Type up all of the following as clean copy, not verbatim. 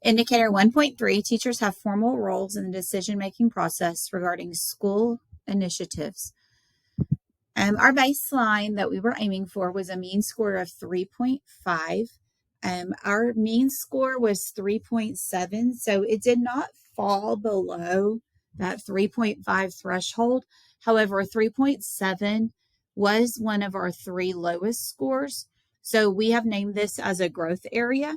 Indicator 1.3, teachers have formal roles in the decision-making process regarding school initiatives. Our baseline that we were aiming for was a mean score of 3.5. Our mean score was 3.7, so it did not fall below that 3.5 threshold. However, 3.7 was one of our 3 lowest scores. So we have named this as a growth area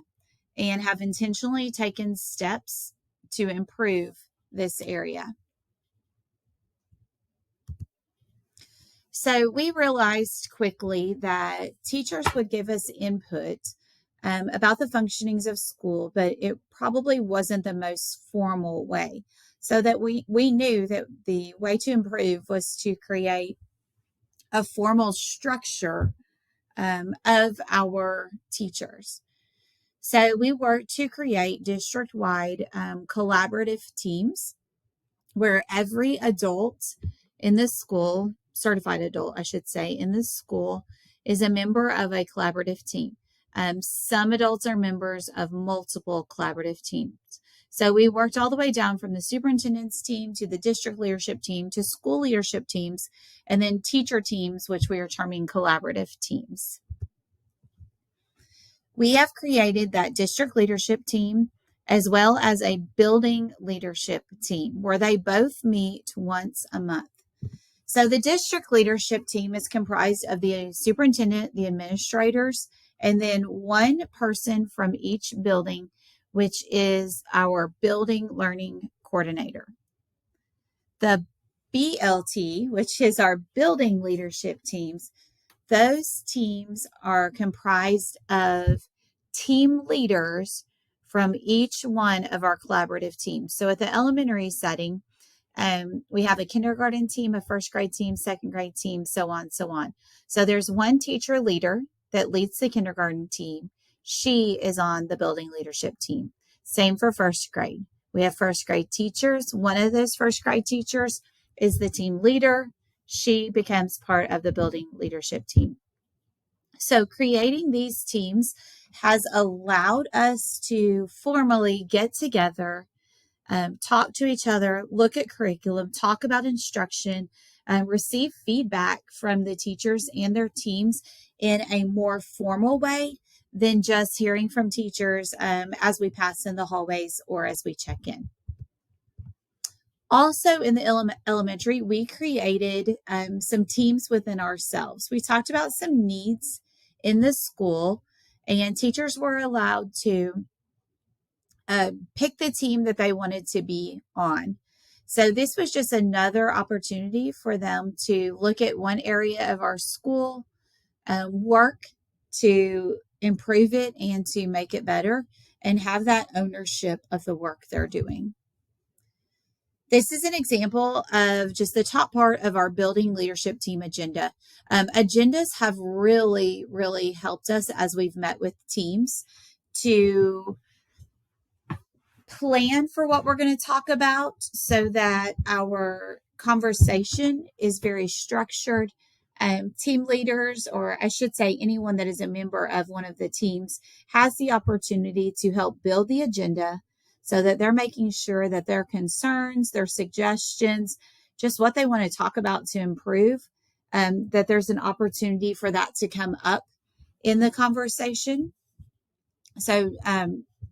and have intentionally taken steps to improve this area. So we realized quickly that teachers would give us input about the functionings of school, but it probably wasn't the most formal way. So that we knew that the way to improve was to create a formal structure of our teachers. So we worked to create district-wide collaborative teams where every adult in this school, certified adult, I should say, in this school is a member of a collaborative team. Some adults are members of multiple collaborative teams. So we worked all the way down from the superintendent's team to the district leadership team to school leadership teams, and then teacher teams, which we are terming collaborative teams. We have created that district leadership team as well as a building leadership team where they both meet once a month. So the district leadership team is comprised of the superintendent, the administrators, and then one person from each building, which is our building learning coordinator. The BLT, which is our building leadership teams, those teams are comprised of team leaders from each one of our collaborative teams. So at the elementary setting, we have a kindergarten team, a first grade team, second grade team, so on, so on. So there's one teacher leader that leads the kindergarten team. She is on the building leadership team. Same for first grade. We have first grade teachers. One of those first grade teachers is the team leader. She becomes part of the building leadership team. So creating these teams has allowed us to formally get together, talk to each other, look at curriculum, talk about instruction, receive feedback from the teachers and their teams in a more formal way than just hearing from teachers as we pass in the hallways or as we check in. Also in the elementary, we created some teams within ourselves. We talked about some needs in the school, and teachers were allowed to pick the team that they wanted to be on. So this was just another opportunity for them to look at one area of our school, work to improve it and to make it better, and have that ownership of the work they're doing. This is an example of just the top part of our building leadership team agenda. Agendas have really, really helped us as we've met with teams to plan for what we're going to talk about so that our conversation is very structured. Team leaders, or I should say anyone that is a member of one of the teams, has the opportunity to help build the agenda so that they're making sure that their concerns, their suggestions, just what they want to talk about to improve, that there's an opportunity for that to come up in the conversation. So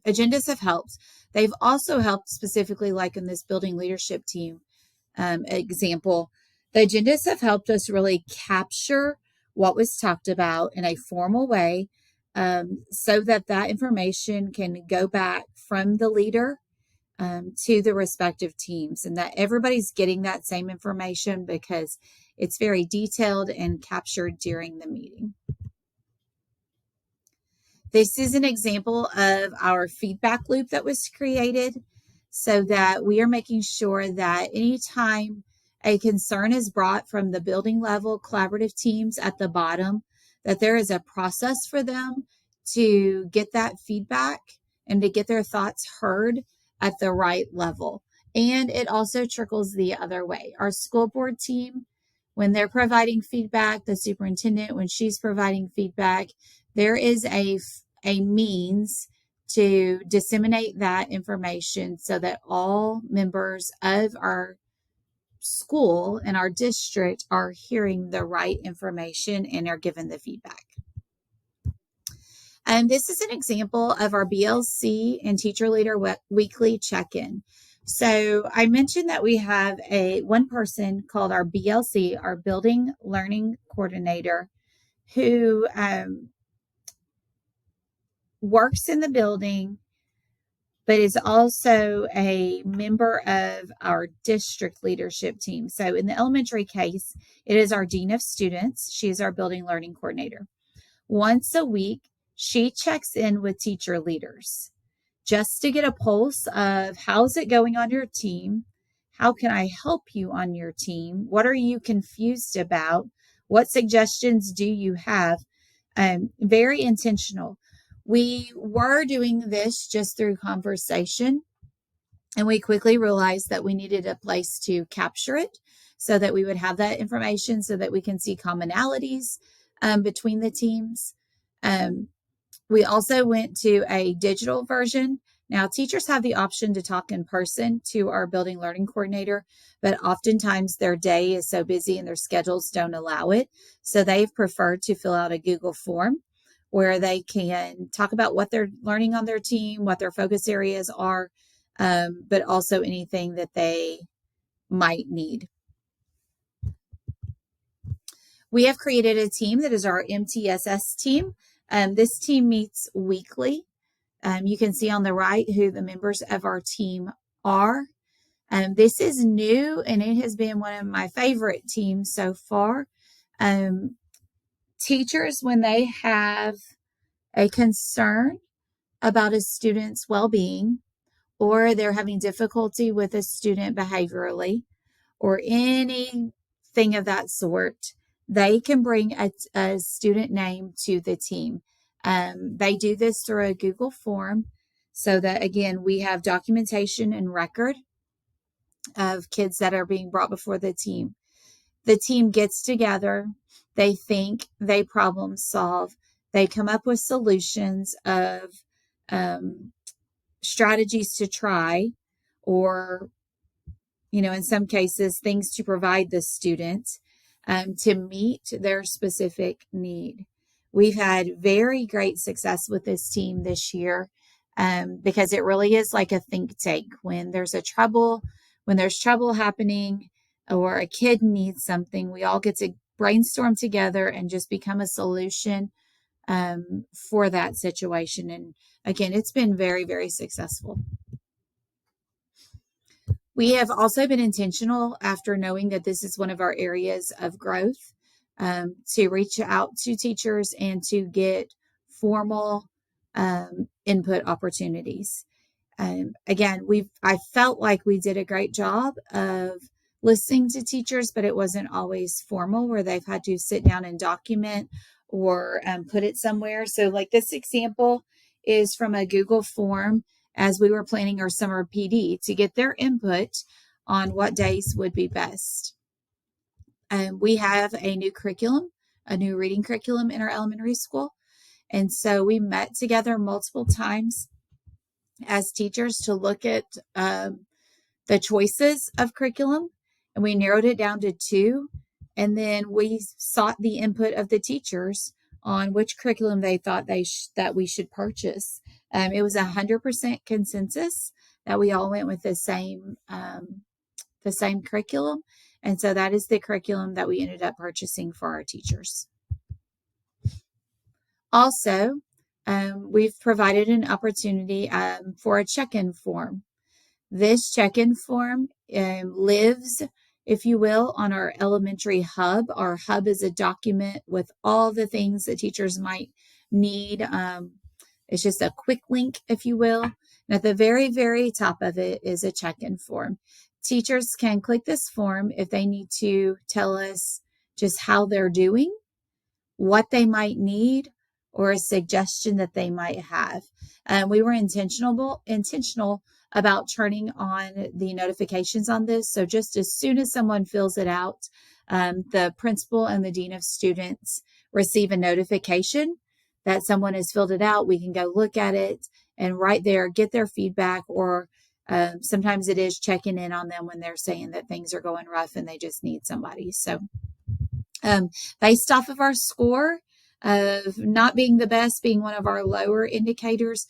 agendas have helped. They've also helped specifically like in this building leadership team example. The agendas have helped us really capture what was talked about in a formal way so that that information can go back from the leader to the respective teams and that everybody's getting that same information because it's very detailed and captured during the meeting. This is an example of our feedback loop that was created so that we are making sure that anytime a concern is brought from the building level collaborative teams at the bottom, that there is a process for them to get that feedback and to get their thoughts heard at the right level. And it also trickles the other way. Our school board team, when they're providing feedback, the superintendent, when she's providing feedback, there is a means to disseminate that information so that all members of our school and our district are hearing the right information and are given the feedback. And this is an example of our BLC and Teacher Leader Weekly Check-in. So I mentioned that we have one person called our BLC, our Building Learning Coordinator, who works in the building, but is also a member of our district leadership team. So in the elementary case, it is our Dean of Students. She is our Building Learning Coordinator. Once a week, she checks in with teacher leaders just to get a pulse of how's it going on your team? How can I help you on your team? What are you confused about? What suggestions do you have? Very intentional. We were doing this just through conversation, and we quickly realized that we needed a place to capture it so that we would have that information so that we can see commonalities between the teams. We also went to a digital version. Now, teachers have the option to talk in person to our Building Learning Coordinator, but oftentimes their day is so busy and their schedules don't allow it. So they've preferred to fill out a Google form where they can talk about what they're learning on their team, what their focus areas are, but also anything that they might need. We have created a team that is our MTSS team. This team meets weekly. You can see on the right who the members of our team are. This is new, and it has been one of my favorite teams so far. Teachers, when they have a concern about a student's well-being, or they're having difficulty with a student behaviorally, or anything of that sort, they can bring a student name to the team. They do this through a Google form so that, again, we have documentation and record of kids that are being brought before the team. The team gets together, they think, they problem solve, they come up with solutions of strategies to try, or, in some cases, things to provide the student to meet their specific need. We've had very great success with this team this year because it really is like a think tank. When there's trouble happening, or a kid needs something, we all get to brainstorm together and just become a solution for that situation. And again, it's been very, very successful. We have also been intentional, after knowing that this is one of our areas of growth, to reach out to teachers and to get formal input opportunities. Again, I felt like we did a great job of listening to teachers, but it wasn't always formal, where they've had to sit down and document or put it somewhere. So like this example is from a Google form as we were planning our summer PD to get their input on what days would be best. We have a new curriculum, a new reading curriculum in our elementary school. And so we met together multiple times as teachers to look at the choices of curriculum, and we narrowed it down to 2. And then we sought the input of the teachers on which curriculum they thought that we should purchase. It was 100% consensus that we all went with the same curriculum. And so that is the curriculum that we ended up purchasing for our teachers. Also, we've provided an opportunity for a check-in form. This check-in form lives, if you will, on our elementary hub. Our hub is a document with all the things that teachers might need. It's just a quick link, if you will. And at the very, very top of it is a check-in form. Teachers can click this form if they need to tell us just how they're doing, what they might need, or a suggestion that they might have. We were intentional about turning on the notifications on this. So just as soon as someone fills it out, the principal and the dean of students receive a notification that someone has filled it out. We can go look at it and right there get their feedback, or sometimes it is checking in on them when they're saying that things are going rough and they just need somebody. So based off of our score of not being the best, being one of our lower indicators,